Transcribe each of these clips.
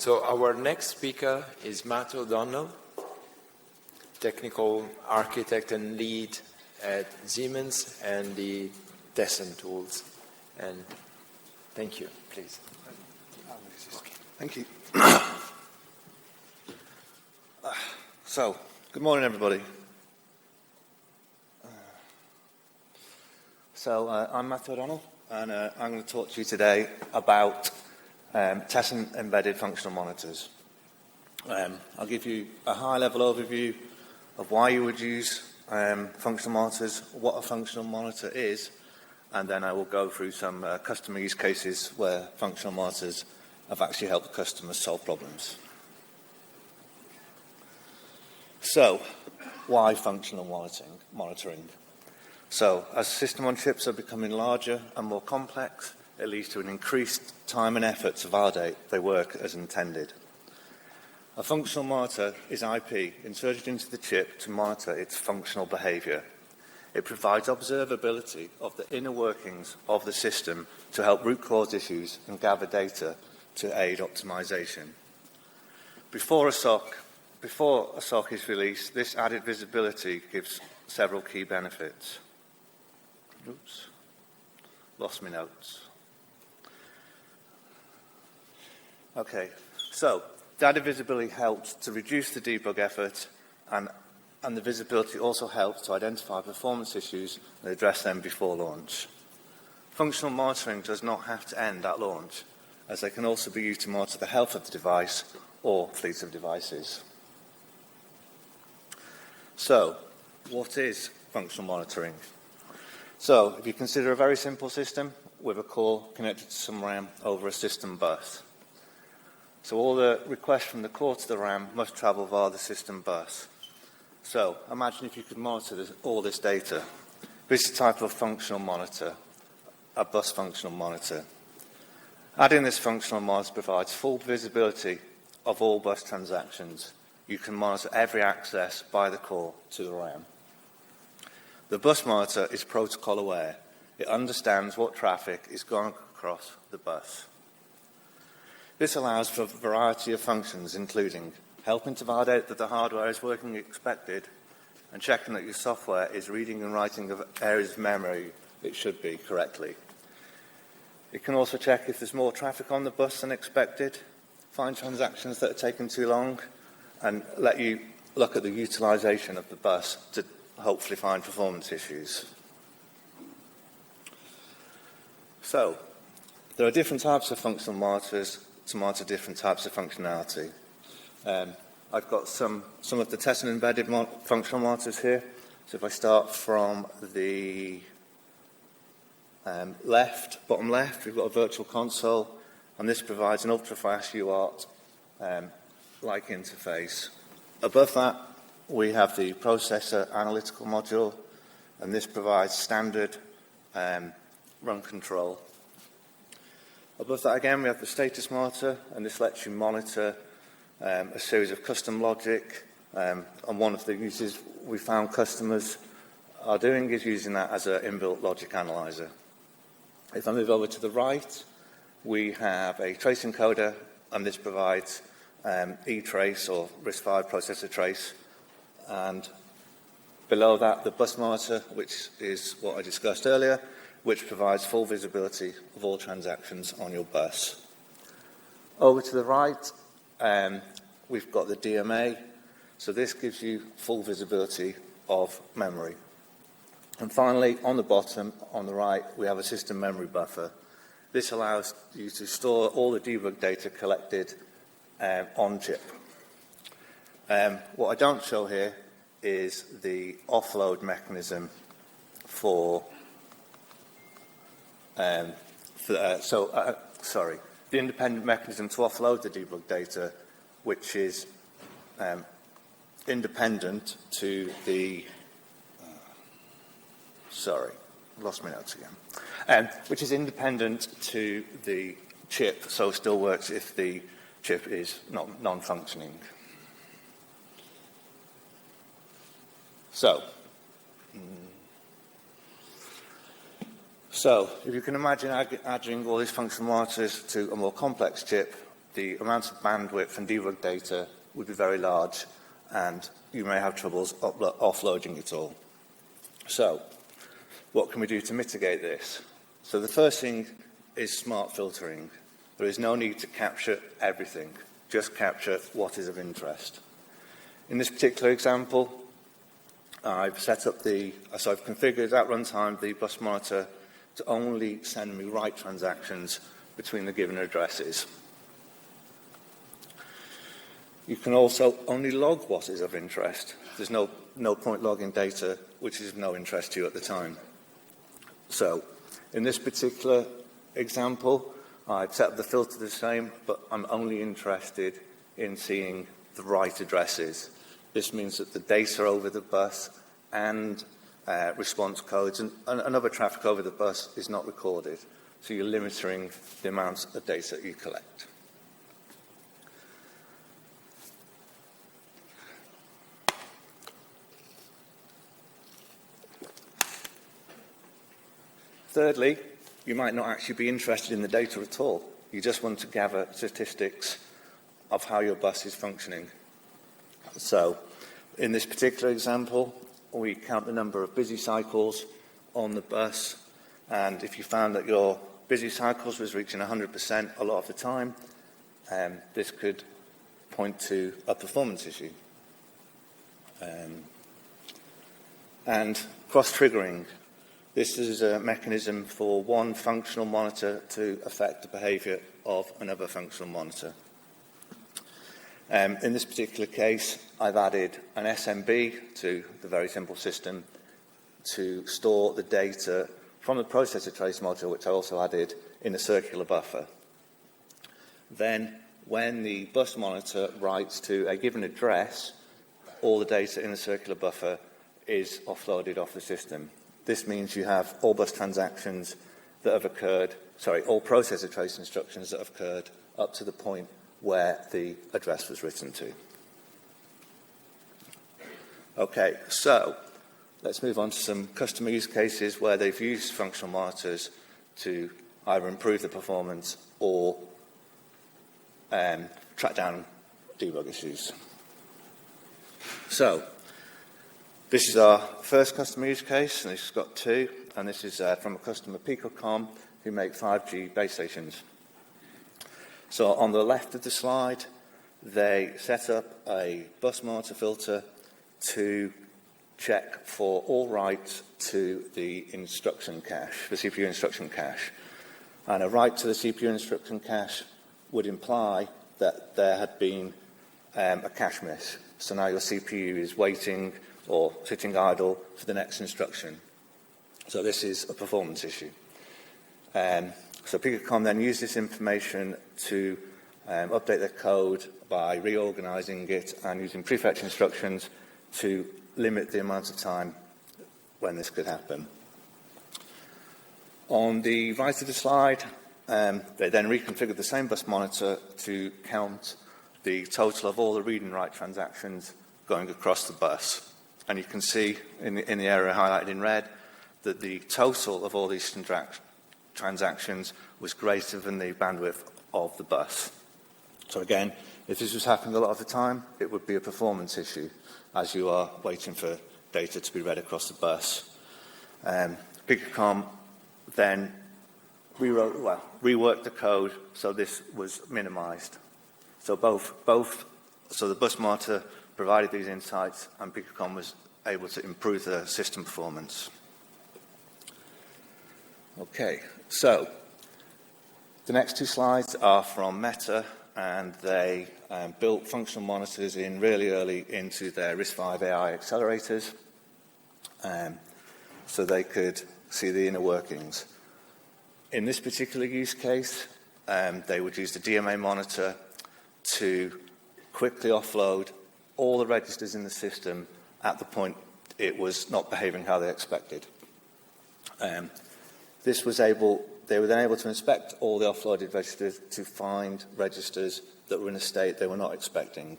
So our next speaker is Matt O'Donnell, technical architect and lead at Siemens and the Descent tools. And thank you, please. Thank you. So, good morning, everybody. I'm Matt O'Donnell, and I'm going to talk to you today about testing embedded functional monitors. I'll give you a high-level overview of why you would use functional monitors, what a functional monitor is, and then I will go through some customer use cases where functional monitors have actually helped customers solve problems. So, why functional monitoring? So, as system on chips are becoming larger and more complex, it leads to an increased time and effort to validate they work as intended. A functional monitor is IP inserted into the chip to monitor its functional behavior. It provides observability of the inner workings of the system to help root cause issues and gather data to aid optimization. Before a SoC is released, this added visibility gives several key benefits. Oops, lost my notes. Okay, so data visibility helps to reduce the debug effort, and the visibility also helps to identify performance issues and address them before launch. Functional monitoring does not have to end at launch, as they can also be used to monitor the health of the device or fleet of devices. So, what is functional monitoring? So, if you consider a very simple system with a core connected to some RAM over a system bus. So all the requests from the core to the RAM must travel via the system bus. So imagine if you could monitor all this data. This is a type of functional monitor, a bus functional monitor. Adding this functional monitor provides full visibility of all bus transactions. You can monitor every access by the core to the RAM. The bus monitor is protocol aware. It understands what traffic is going across the bus. This allows for a variety of functions, including helping to validate that the hardware is working as expected and checking that your software is reading and writing of areas of memory it should be correctly. It can also check if there's more traffic on the bus than expected, find transactions that are taking too long, and let you look at the utilization of the bus to hopefully find performance issues. So, there are different types of functional monitors to monitor different types of functionality. I've got some of the test and embedded functional monitors here. So if I start from the bottom left, we've got a virtual console, and this provides an ultra-fast UART like interface. Above that, we have the processor analytical module, and this provides standard run control. Above that again, we have the status monitor, and this lets you monitor a series of custom logic. And one of the uses we found customers are doing is using that as an inbuilt logic analyzer. If I move over to the right, we have a trace encoder, and this provides eTrace or RISC-V processor trace. And below that, the bus monitor, which is what I discussed earlier, which provides full visibility of all transactions on your bus. Over to the right, we've got the DMA. So this gives you full visibility of memory. And finally, on the bottom, on the right, we have a system memory buffer. This allows you to store all the debug data collected on chip. What I don't show here is the offload mechanism the independent mechanism to offload the debug data, which is independent to the, lost my notes again, which is independent to the chip, so still works if the chip is non-functioning. So, if you can imagine adding all these functional monitors to a more complex chip, the amount of bandwidth and debug data would be very large, and you may have troubles offloading it all. So, what can we do to mitigate this? So the first thing is smart filtering. There is no need to capture everything, just capture what is of interest. In this particular example, I've configured at runtime the bus monitor to only send me write transactions between the given addresses. You can also only log what is of interest. There's no point logging data which is of no interest to you at the time. So, in this particular example, I've set up the filter the same, but I'm only interested in seeing the right addresses. This means that the data over the bus and response codes and other traffic over the bus is not recorded. So you're limiting the amount of data you collect. Thirdly, you might not actually be interested in the data at all. You just want to gather statistics of how your bus is functioning. So, in this particular example, we count the number of busy cycles on the bus, and if you found that your busy cycles was reaching 100% a lot of the time, this could point to a performance issue. And cross-triggering. This is a mechanism for one functional monitor to affect the behavior of another functional monitor. In this particular case, I've added an SMB to the very simple system to store the data from the processor trace module, which I also added in a circular buffer. Then, when the bus monitor writes to a given address, all the data in the circular buffer is offloaded off the system. This means you have all bus transactions that have occurred, all processor trace instructions that have occurred up to the point where the address was written to. Okay, so let's move on to some customer use cases where they've used functional monitors to either improve the performance or track down debug issues. So, this is our first customer use case, and this has got two, and this is from a customer, Picocom, who make 5G base stations. So on the left of the slide, they set up a bus monitor filter to check for all writes to the instruction cache, the CPU instruction cache. And a write to the CPU instruction cache would imply that there had been a cache miss. So now your CPU is waiting or sitting idle for the next instruction. So this is a performance issue. So Picocom then used this information to update their code by reorganizing it and using prefetch instructions to limit the amount of time when this could happen. On the right of the slide, they then reconfigured the same bus monitor to count the total of all the read and write transactions going across the bus. And you can see in the area highlighted in red that the total of all these transactions was greater than the bandwidth of the bus. So again, if this was happening a lot of the time, it would be a performance issue as you are waiting for data to be read across the bus. Picocom then reworked the code so this was minimized. So so the bus monitor provided these insights, and Picocom was able to improve the system performance. Okay, so the next two slides are from Meta, and they built functional monitors in really early into their RISC-V AI accelerators, so they could see the inner workings. In this particular use case, they would use the DMA monitor to quickly offload all the registers in the system at the point it was not behaving how they expected. They were then able to inspect all the offloaded registers to find registers that were in a state they were not expecting.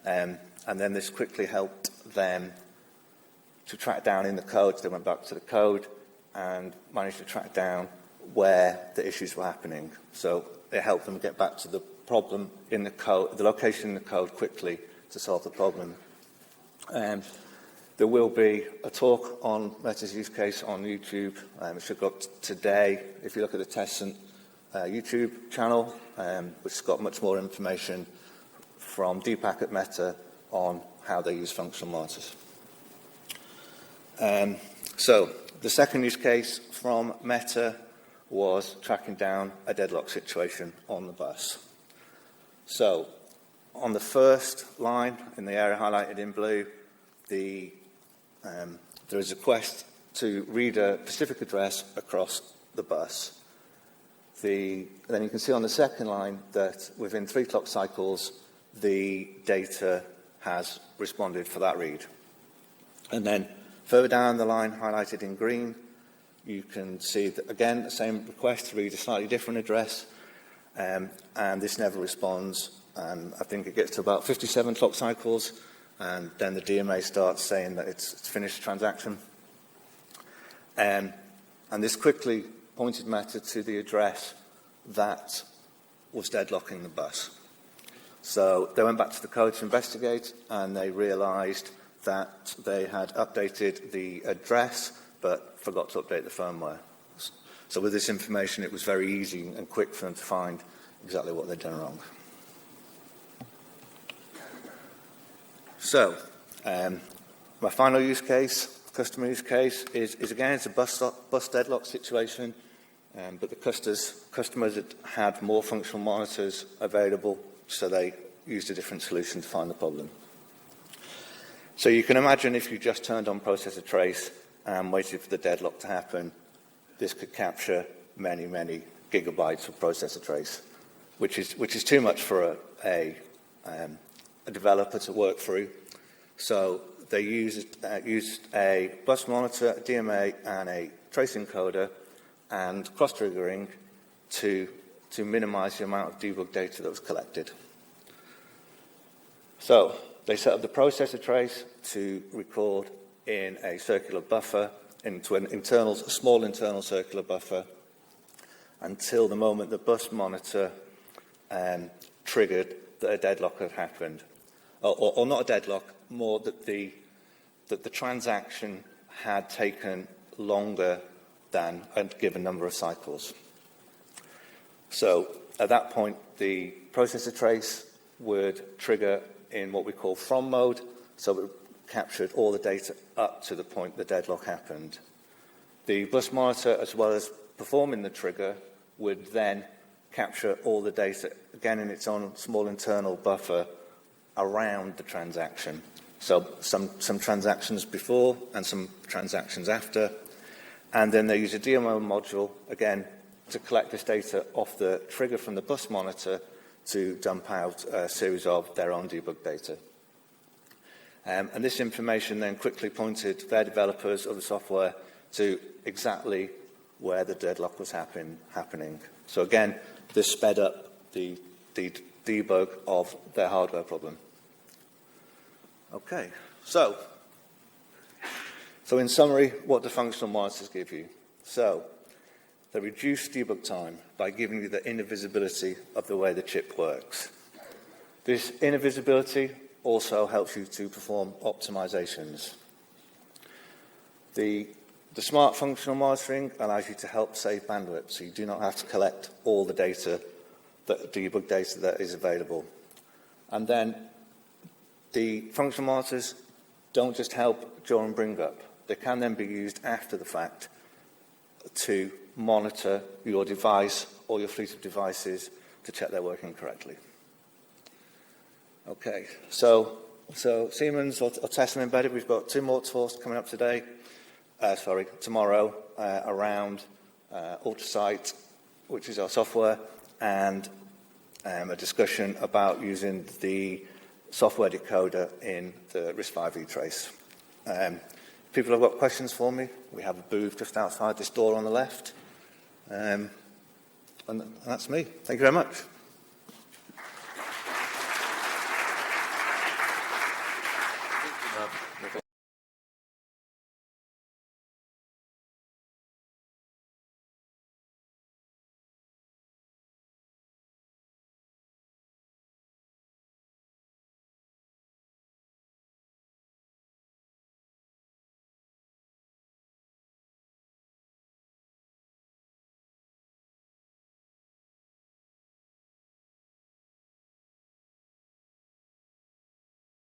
And then this quickly helped them to track down in the code. So they went back to the code and managed to track down where the issues were happening. So it helped them get back to the problem in the code, the location in the code quickly to solve the problem. There will be a talk on Meta's use case on YouTube. It should go up today. If you look at the Tessent YouTube channel, which has got much more information from Deepak at Meta on how they use functional monitors. So the second use case from Meta was tracking down a deadlock situation on the bus. So on the first line in the area highlighted in blue, there is a request to read a specific address across the bus. Then you can see on the second line that within 3 clock cycles, the data has responded for that read. And then further down the line, highlighted in green, you can see that, again, the same request to read a slightly different address, and this never responds. I think it gets to about 57 clock cycles, and then the DMA starts saying that it's finished the transaction. And this quickly pointed Meta to the address that was deadlocking the bus. So they went back to the code to investigate, and they realized that they had updated the address but forgot to update the firmware. So with this information, it was very easy and quick for them to find exactly what they'd done wrong. So my final use case, customer use case, is again, it's a bus deadlock situation, but the customers had more functional monitors available, so they used a different solution to find the problem. So you can imagine if you just turned on processor trace and waited for the deadlock to happen, this could capture many, many gigabytes of processor trace, which is too much for a developer to work through. So they used a bus monitor, a DMA, and a trace encoder, and cross-triggering to minimize the amount of debug data that was collected. So they set up the processor trace to record in a circular buffer, into a small internal circular buffer, until the moment the bus monitor triggered that a deadlock had happened. Or not a deadlock, more that the transaction had taken longer than a given number of cycles. So at that point, the processor trace would trigger in what we call from mode, so it captured all the data up to the point the deadlock happened. The bus monitor, as well as performing the trigger, would then capture all the data, again in its own small internal buffer, around the transaction. So some transactions before and some transactions after. And then they use a DMO module, again, to collect this data off the trigger from the bus monitor to dump out a series of their own debug data. And this information then quickly pointed their developers of the software to exactly where the deadlock was happening. So again, this sped up the debug of their hardware problem. Okay, so in summary, what do functional monitors give you? So they reduce debug time by giving you the inner visibility of the way the chip works. This inner visibility also helps you to perform optimizations. The smart functional monitoring allows you to help save bandwidth, so you do not have to collect all the data, the debug data that is available. And then the functional monitors don't just help during bring up. They can then be used after the fact to monitor your device or your fleet of devices to check they're working correctly. Okay, so Siemens or Tessent Embedded, we've got 2 more talks coming up tomorrow around Ultrasight, which is our software, and a discussion about using the software decoder in the RISC-V trace. People have got questions for me. We have a booth just outside this door on the left. And that's me. Thank you very much.